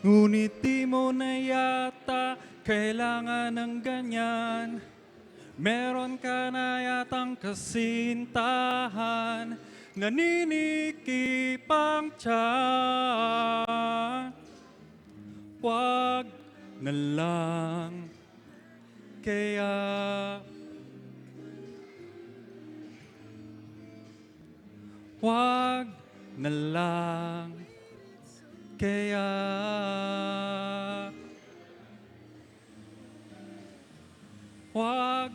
Ngunit di mo na yata kailangan ng ganyan. Meron ka na yatang kasintahan, naninikip ang tiyan. Wag na lang kaya. Wag na lang kaya. Wag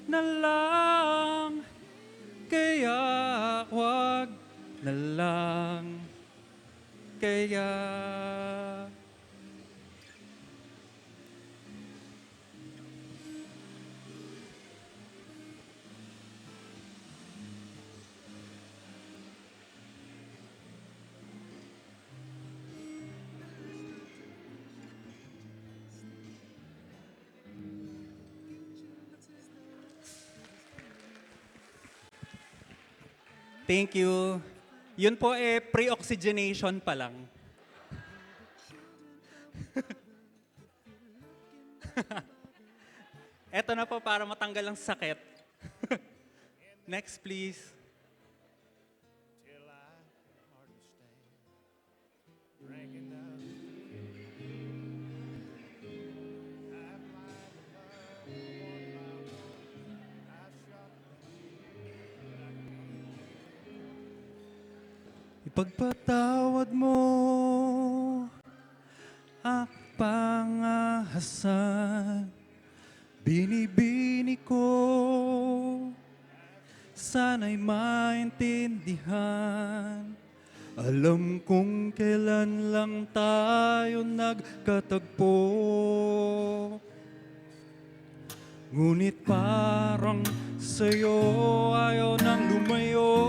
na lang kaya. Wag na lang kaya. Thank you. Yun po pre-oxygenation pa lang. Eto na po para matanggal ang sakit. Next please. Ipagpatawad mo ang pangahasan, binibini ko, sana'y maintindihan. Alam kong kailan lang tayo nagkatagpo, ngunit parang sa'yo ayaw nang lumayo.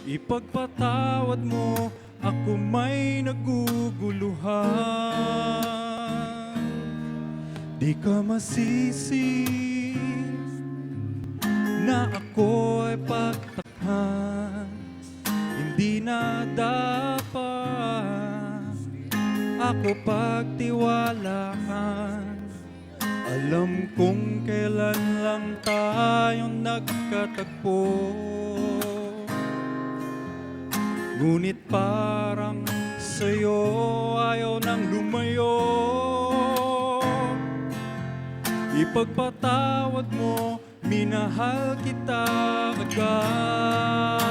Ipagpatawad mo, ako may naguguluhan. Di ka masisi na ako ay pagtakhan. Hindi na dapat ako pagtiwalaan. Alam kong kailan lang tayong nagkatagpo, ngunit parang sa'yo ayaw nang lumayo. Ipagpatawad mo, minahal kita agad.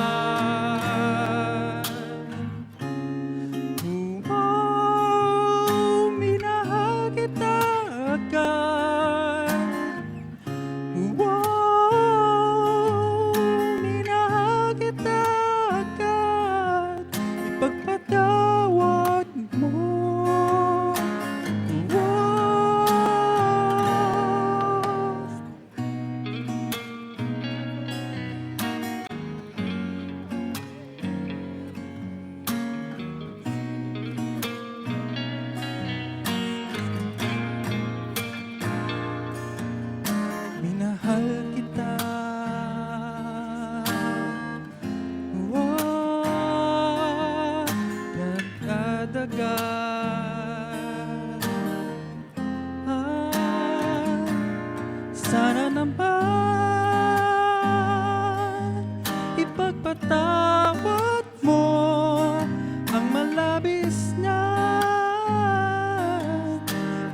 Oh, minahal kita agad. Oh, minahal kita agad. Ipagpatawad mo. Minahal kita. Nagkadagat. Sana naman ipagpatawad mo ang malabis na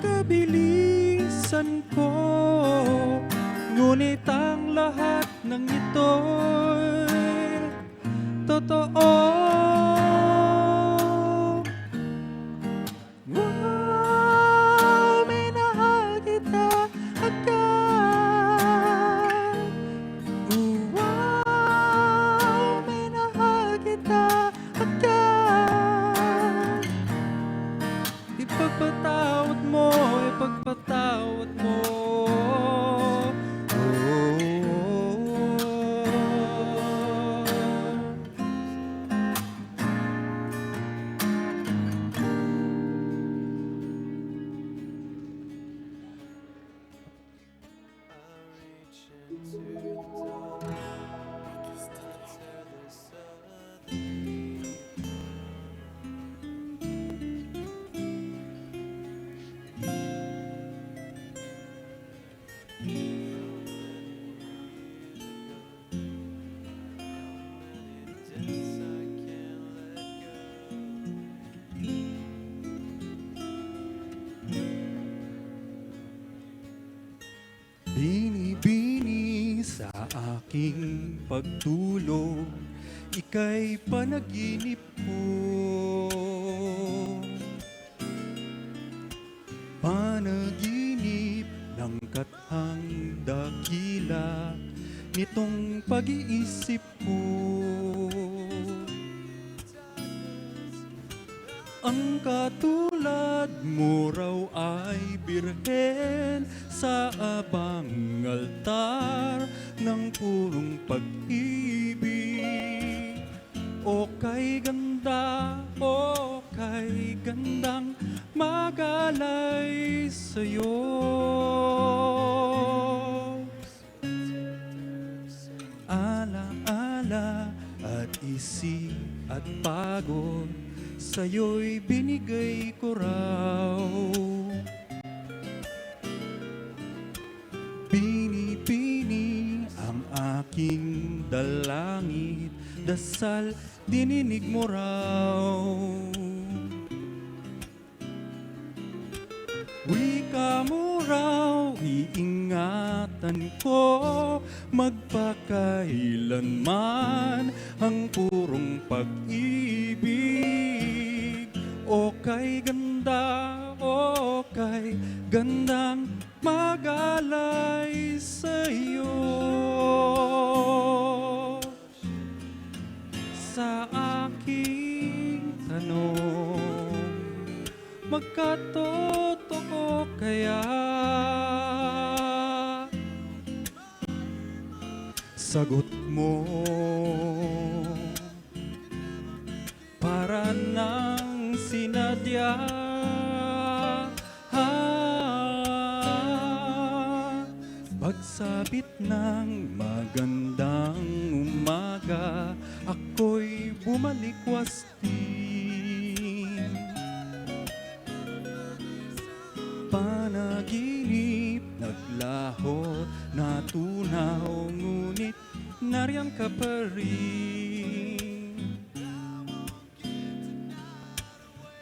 kabilisan ko. Ngunit ang lahat ng ito'y totoo. Wow, minahal kita agad. Wow, minahal kita agad. Ipagpatawad mo, ipagpatawad mo. Bini-bini sa aking pagtulog, ika'y panaginip ko. Panaginip ng kathang dakila nitong pag-iisip ko. Ang katulad mo raw ay birhen sa abang altar ng purong pag-ibig. O kay ganda, o kay gandang magalay sa'yo. Ala-ala at isip at pagod sa'yo'y binigay ko raw. Bini-bini ang aking dalangin, dasal dininig mo raw. Wika mo raw, iingatan ko, magpakailanman ang purong pag-ibig. O kay ganda, o kay gandang magalay sa'yo. Sa aking tanong, magkatotoo kaya? Sagot mo para nang sinadya. Pagsabit ng magandang umaga, ako'y bumalik wastin. Panaginip, naglahot, natunaw, ngunit nariyan ka pa rin.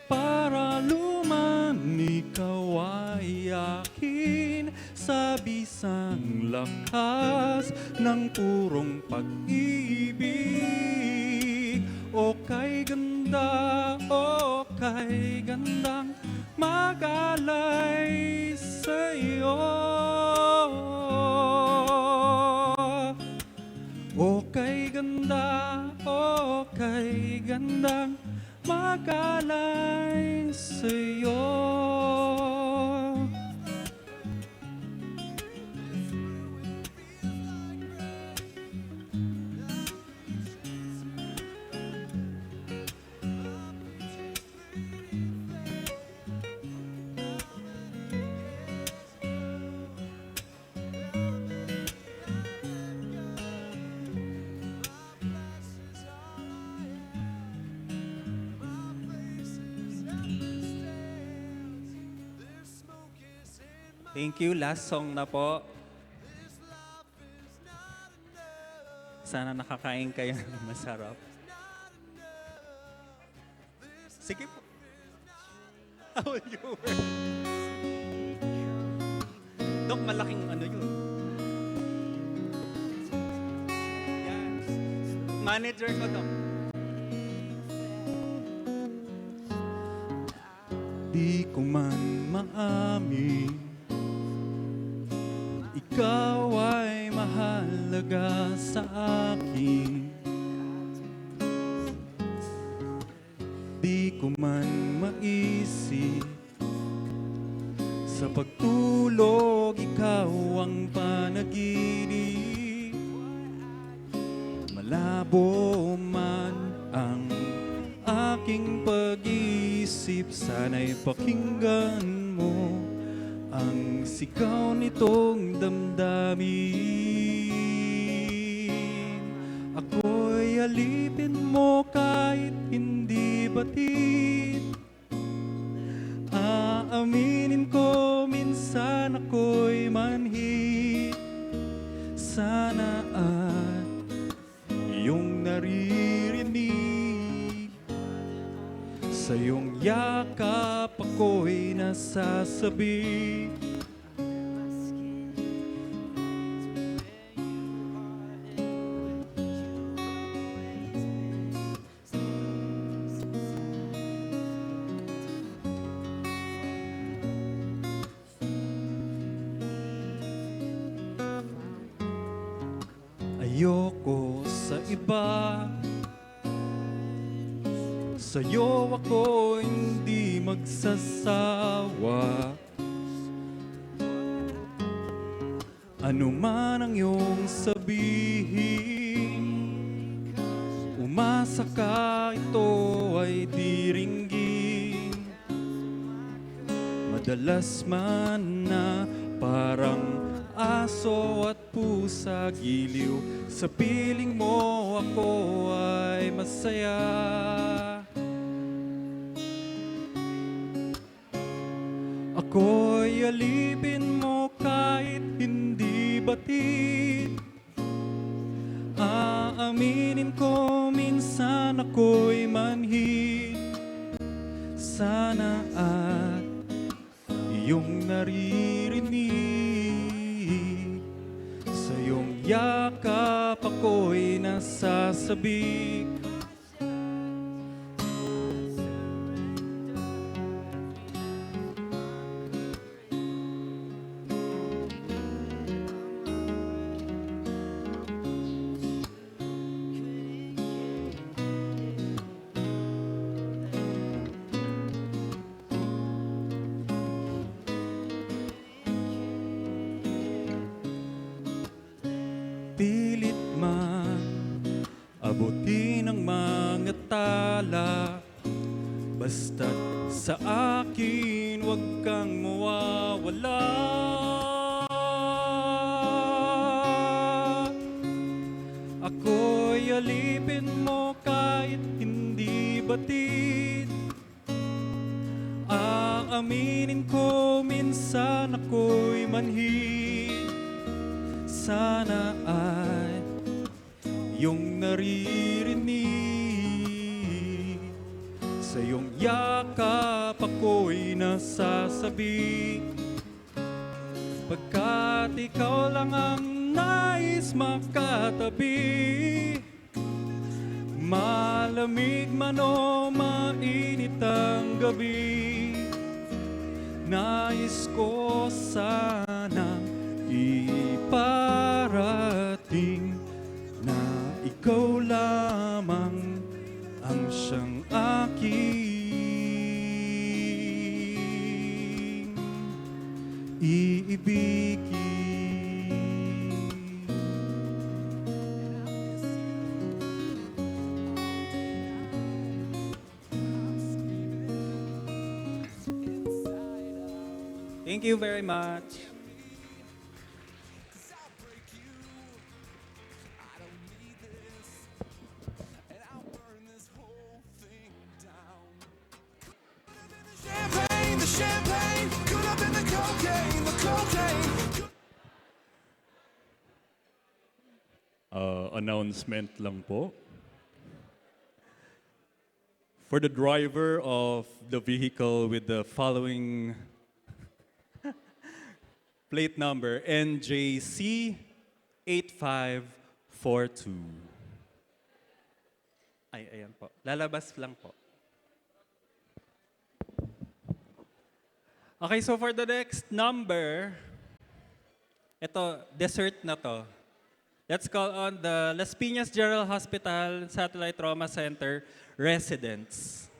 Para luman, ikaw ay akin sa bisang lakas ng purong pag-ibig. O kay ganda, o kay gandang magalay sa'yo. O kay ganda, o kay gandang magalay sa'yo. Thank you. Last song na po. Sana nakakain kayo ng masarap. Sige po. How will you work? Dok, malaking ano yun. Yan. Manager ko, Dok. Di ko man maamin, ikaw ay mahalaga sa akin. Di ko man maisip, sa pagtulog ikaw ang panaginip. Malabo man ang aking pag-isip, sana'y pakinggan mo ang sigaw nitong damdamin. Ako'y alipin mo kahit hindi batid. Aaminin ko minsan ako'y manhid. Sana at iyong naririnig Sa iyong yakap ako'y nasasabi. Ayoko sa iba, sa'yo ako hindi magsasawa. Ano man ang iyong sabihin, umasa ka ito ay diringgin. Madalas man na parang aso at pusa giliw, sa piling mo ako ay masaya. Ako'y alipin mo kahit hindi batid. Aaminin ko minsan ako'y manhid. Sana at iyong naririnig. Sa iyong yakap ako'y nasasabik. Pilit man abutin ang mga tala, basta't sa akin huwag kang mawawala. Ako'y alipin mo kahit hindi batid. Aaminin ko minsan ako'y manhid. Sana ay iyong naririnig. Sa iyong yakap ako'y nasasabik. Pagkat ikaw lang ang nais makatabi. Malamig man o mainit ang gabi, nais ko sanang iparating na ikaw lamang ang siyang aking iibigin. Thank you very much. The champagne could have been the cocaine, the cocaine. Announcement lang po. For the driver of the vehicle with the following plate number NJC 8542. Ay, ayan po. Lalabas lang po. Okay, so for the next number, ito, dessert na to. Let's call on the Las Piñas General Hospital Satellite Trauma Center residents.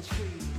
tree.